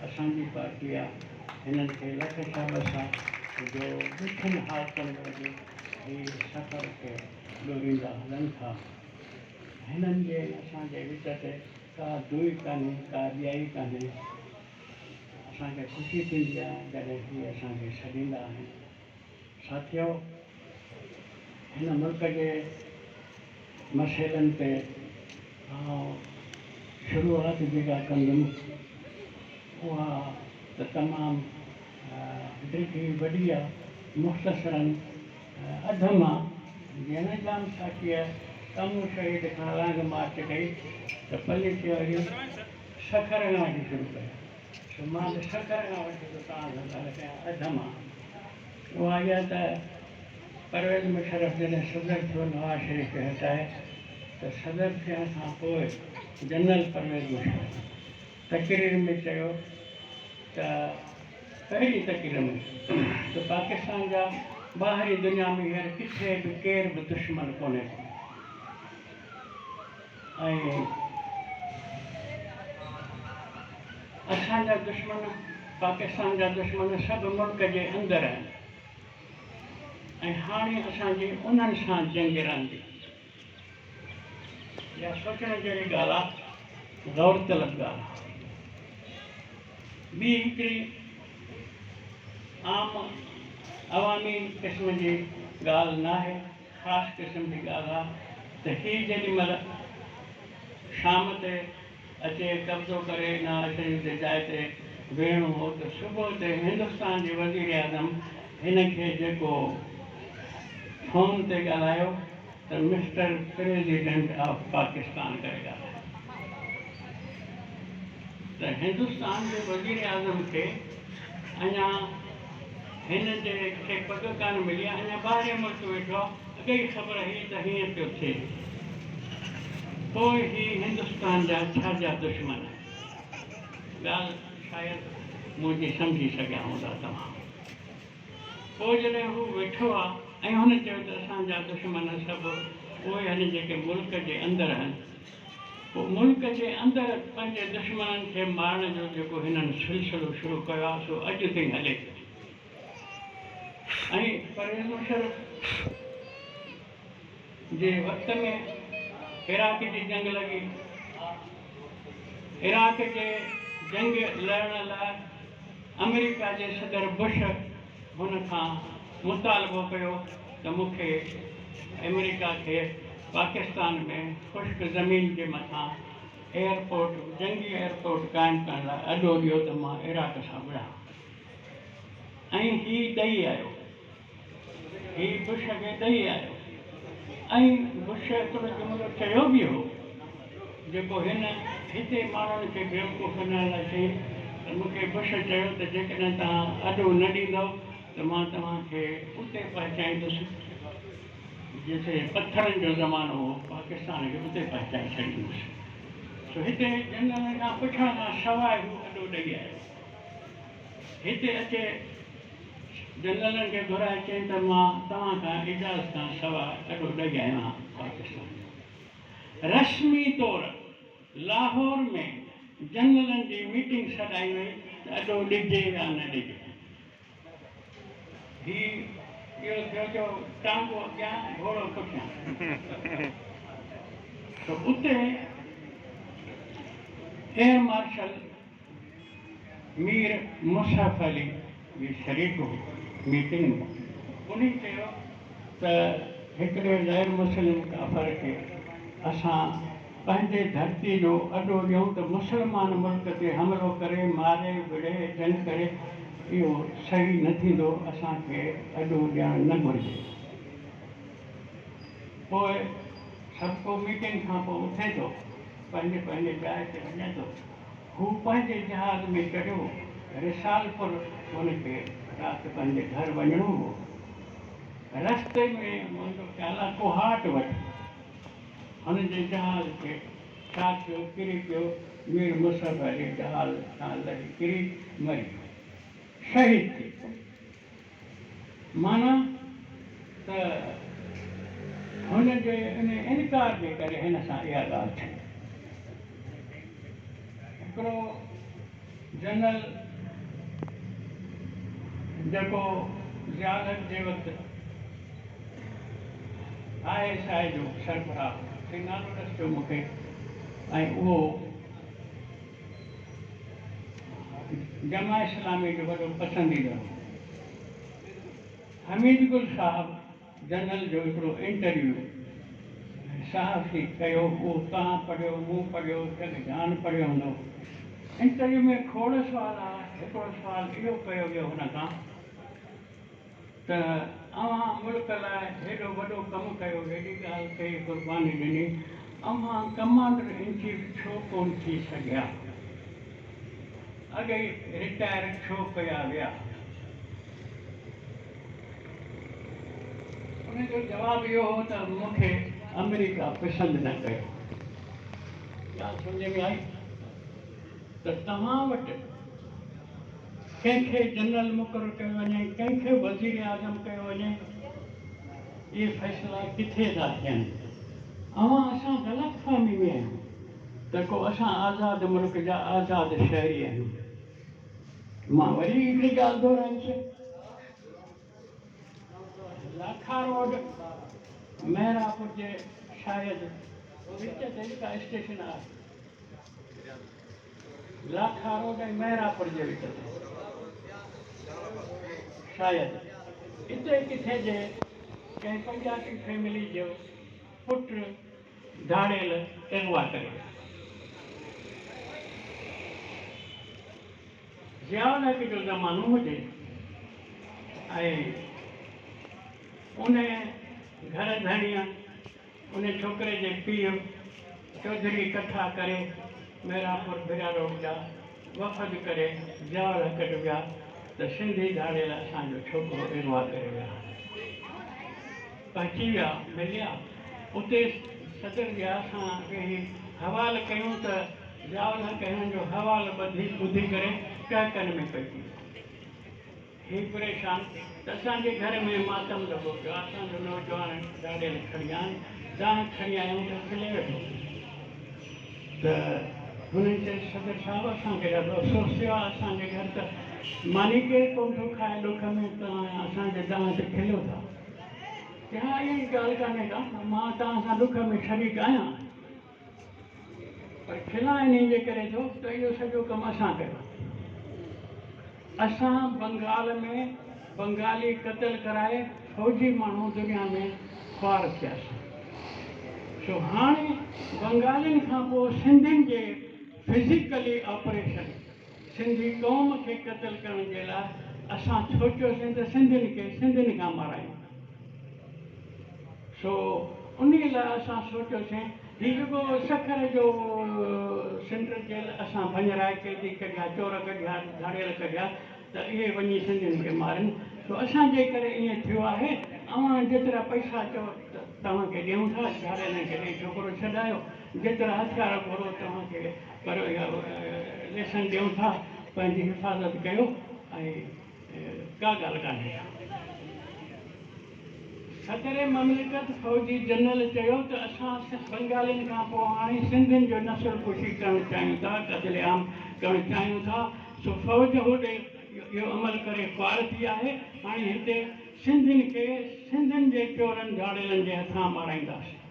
असांजी पार्टी आहे, हिननि खे लख शाबस आहे जो ॾुखियुनि हालतुनि में बि ही सफ़र खे ॾोरींदा हलनि था। हिननि जे असांजे विच ते का दुई कान्हे, का ॿियाई कान्हे। असांखे ख़ुशी थींदी आहे जॾहिं हीअ असांखे छॾींदा आहिनि। साथियो, हिन मुल्क जे मसइलनि ते शुरूआत जेका कंदुमि उहा त तमामु ॾिघी वॾी आहे, मुख़्तसरनि अधु मां जीअं निज़ाम साखीअ कमु शहीद खां लांग मार्च कई त पली वरी सखर खां वठी शुरू कया। सो मां त सखर खां वठी तव्हां सां ॻाल्हि कयां अधु मां। उहा इहा त परवेज़ मुशर्रफ जॾहिं सदर थियो नवाज़ शरीफ़ खे हटाए त सदर थियण खां पोइ जनरल परवेज़ मुशर्रफ तक़रीर में चयो त पहिरीं तक़रीर में त पाकिस्तान जा ॿाहिरी दुनिया में हींअर किथे बि केर बि दुश्मन कोन्हे को। ऐं असांजा दुश्मन, पाकिस्तान जा दुश्मन सभु मुल्क जे अंदरि आहिनि ऐं हाणे असांजी उन्हनि सां जंग रहंदी। इहा सोचण जहिड़ी ॻाल्हि आहे, गौर तलब ॻाल्हि आहे। ॿी हिकिड़ी आम अवामी क़िस्म जी ॻाल्हि न आहे, ख़ासि क़िस्म जी ॻाल्हि आहे त हीअ जेॾी महिल शाम ते अचे कब्ज़ो करे नवाज़ शरीफ़ जे जाइ ते वेहणो हो त सुबुह ते हिंदुस्तान जे वज़ीर आज़म हिन खे जेको फ़ोन ते ॻाल्हायो त मिस्टर प्रेसिडेंट ऑफ पाकिस्तान करे ॻाल्हायो। त हिंदुस्तान जे वज़ीर आज़म खे अञा हिन जे खे पग कान मिली आहे, अञा ॿाहिरि मुल्क वेठो आहे। अॻे ई ख़बर हुई त हीअं पियो थिए, पोइ ही हिंदुस्तान जा छा जा दुश्मन। ॻाल्हि शायदि मुंहिंजी सम्झी सघिया हूंदा तव्हां। पोइ जॾहिं हू वेठो आहे ऐं हुन चयो त असांजा दुश्मन सभु उहे आहिनि जेके मुल्क जे अंदरि आहिनि, पोइ मुल्क जे अंदरि पंहिंजे दुश्मननि खे मारण जो जेको हिननि सिलसिलो शुरू कयो आहे सो अॼु ताईं हले पियो। ऐं परवेज़ मुशर्रफ जे वक़्त में इराक जी जंग लॻी। इराक जे जंग लड़ण लाइ अमेरिका जे सदर बुश हुन खां मुतालबो कयो त मूंखे अमेरिका खे पाकिस्तान में ख़ुश्क ज़मीन जे मथां एयरपोर्ट, जंगी एयरपोर्ट क़ाइमु करण लाइ अॾो ॾियो त मां इराक सां विढ़ां। ऐं हीउ ॾेई आयो, हीउ बुश खे ॾेई आयो। ऐं बुश हिकिड़ो जुमिलो चयो बि हो जेको हिन हिते माण्हुनि खे बेवकूफ़ न लाइ चई त मूंखे बुश चयो त जेकॾहिं तव्हां अॾो न ॾींदव त मां तव्हांखे उते पहुचाईंदुसि जिते पथरनि जो ज़मानो हो, पाकिस्तान खे उते पहुचाए छॾींदुसि। सो हिते जनरल खां पुछण खां सवाइ हू अॾो ॾेई आयो। हिते अचे जनरलनि खे घुराए चई त मां तव्हां खां इजाज़त खां सवाइ अॾो ॾेई आयो आहियां पाकिस्तान। रस्मी तौरु लाहौर में जनरलनि जी मीटिंग सॾाई वई त अॾो ॾिजे या न ॾिजे। इहो थियो जो टांगो अॻियां घोड़ो पुठियां। त उते एयर मार्शल मीर मुशर्रफ अली जी शरीक हो मीटिंग में। उन चयो त हिकिड़े गैर मुस्लिम काफ़र खे असां पंहिंजे धरती जो अॾो ॾियूं त मुस्लमान मुल्क ते हमिलो करे मारे विढ़े जंग करे, इहो सही न थींदो, असांखे अॾो ॾियणु न घुरिजे। पोइ सभु को मीटिंग खां पोइ उथे थो, पंहिंजे पंहिंजे जाइ ते वञे थो। हू पंहिंजे जहाज़ में चढ़ियो, रिसालपुर हुनखे राति पंहिंजे घर वञिणो हो। रस्ते में मुंहिंजो ख़्यालु आहे कोहाट वटि हुनजे जहाज़ खे छा थियो, किरी पियो। मीर मुशर्रफ अली जहाज़ खां लही किरी मरी वियो, शहीद थी वियो। माना त हुनजे इनकार जे करे हिन सां इहा ॻाल्हि थी। हिकिड़ो जनरल जेको ज़ियारत जे वक़्तु ISI जो सरबराह ते नालो ॾसियो मूंखे ऐं उहो जमा इस्लामी जो वॾो पसंदीदा हमीद गुल साहब जनरल जो हिकिड़ो इंटरव्यू सहाफ़ी कयो, उहो तव्हां पढ़ियो, मूं पढ़ियो, जगजान पढ़ियो हूंदो। इंटरव्यू में खोड़ सुवाल आहे। हिकिड़ो सुवाल इहो कयो वियो हुन खां त अव्हां मुल्क लाइ हेॾो वॾो कमु कयो, हेॾी ॻाल्हि कई, क़ुर्बानी ॾिनी, अव्हां कमांडर इन चीफ छो कोन थी सघिया? अॻे रिटायर छो कया विया? उनजो जवाबु इहो हो त मूंखे अमेरिका पसंदि न कयो। ॻाल्हि सम्झ में आई त तव्हां वटि कंहिंखे जनरल मुक़ररु कयो वञे, कंहिंखे वज़ीर आज़म कयो वञे, इहे फ़ैसिला किथे था थियनि? असां ग़लति फ़हमी में आहियूं त को असां आज़ादु मुल्क जा आज़ादु शहरी आहियूं। मां वरी हिकिड़ी ॻाल्हि दोहराईंदुसि, लाखा रोड मेहरापुर जे शायदि विच ते जेका स्टेशन आहे, लाखा रोड ऐं मेहरापुर जे विच ते शायदि हिते किथे जे कंहिं पंजाबी फैमिली जो पुटु धाड़ियल अगवा करे ज़ियाउल हक़ जो ज़मानो हुजे ऐं उन घर धणीअ उन छोकिरे जे पीउ चौधरी इकट्ठा करे मेहरापुर बिरा रोड जा वफ़द करे ज़ियाउल हक़ जो विया त सिंधी धाड़ियल असांजो छोकिरो अगवा करे विया, पहुची विया, मिलिया। उते सदर विया, असां हवाल कयूं त ज़ियाउल हक़ हिननि जो हवाल ॿुधी करे कहकनि में पइजी ही परेशान त असांजे घर में मातम लॻो पियो आहे, असांजो नौजवान धाड़ियल खणी आहिनि, तव्हां खणी आहियूं त खिले वेठो। त हुननि चयो सदर साहिबु असांखे ॾाढो अफ़सोस थियो आहे, असांजे घर त मानी केरु कोन थो खाए ॾुख में, तव्हां असांजे तव्हां ते खिलो था। हा इहा ॻाल्हि कान्हे का, मां तव्हां सां ॾुख में शरीक आहियां, पर खिला इन्ही जे करे थो त इहो सॼो कमु असां कयो। असां बंगाल में बंगाली क़तल कराए फ़ौजी माण्हू दुनिया में ख़्वार थियासीं। सो हाणे बंगालियुनि खां पोइ सिंधियुनि जे फिज़िकली ऑपरेशन सिंधी क़ौम खे क़तल करण जे लाइ असां सोचियोसीं त सिंधियुनि खां मारायूं। सो उन लाइ असां सोचियोसीं हीउ जेको सखर जो सेंट्रल जेल असां भञराए कैदी कढिया, चोर कढिया, धाड़ियल कढिया त इहे वञी सिंधियुनि खे मारनि। सो असांजे करे ईअं थियो आहे। जेतिरा पैसा चओ तव्हांखे ॾियूं था, धाड़ियलनि खे ॾेई छोकिरो छॾायो, जेतिरा हथियार घुरो तव्हांखे पर लेसन ॾियूं था, पंहिंजी हिफ़ाज़त कयो ऐं का ॻाल्हि कान्हे। सदर ममलिकत फ़ौजी जनरल चयो त असां बंगालियुनि खां पोइ हाणे सिंधियुनि जो नस्ल कुशी करणु चाहियूं था, क़त्ल आम करणु चाहियूं था। सो फ़ौज होॾे इहो अमल करे ख़्वार थी आहे। हाणे हिते सिंधियुनि खे सिंधियुनि जे चोरनि धाड़ियलनि जे हथां माराईंदासीं।